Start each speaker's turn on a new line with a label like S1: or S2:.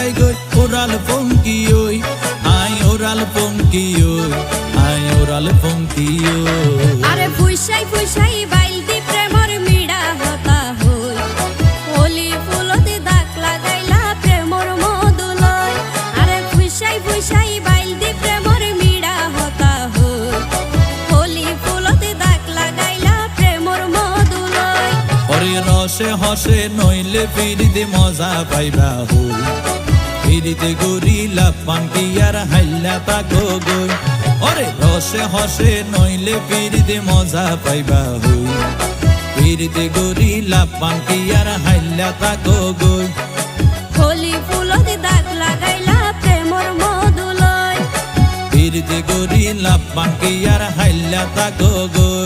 S1: লাগাই গই ওরাল পঙ্কি ওই আই ওরাল পঙ্কি ওই আই ওরাল পঙ্কি ওই
S2: আরে ফুইসাই ফুইসাই বাইল দি প্রেমর মিড়া হতা হই ওলি ফুলতে দাগ লাগাইলা প্রেমর মধুলয় আরে ফুইসাই ফুইসাই বাইল দি প্রেমর মিড়া হতা হই ওলি ফুলতে দাগ লাগাইলা প্রেমর মধুলয়
S1: ওরে রসে হসে নইলে ফিরিতে মজা পাইবা হই ফিরিতে গরিলা পানকি আর হাইলা তাকো গই ওরে রসে হসে নইলে ফিরিতে মজা পাইবা হই ফিরিতে গরিলা পানকি আর হাইলা তাকো গই
S2: হোলি ফুলতে দাগ লাগাইলা প্রেমর মধুলয়
S1: ফিরিতে গরিলা পানকি আর হাইলা তাকো গই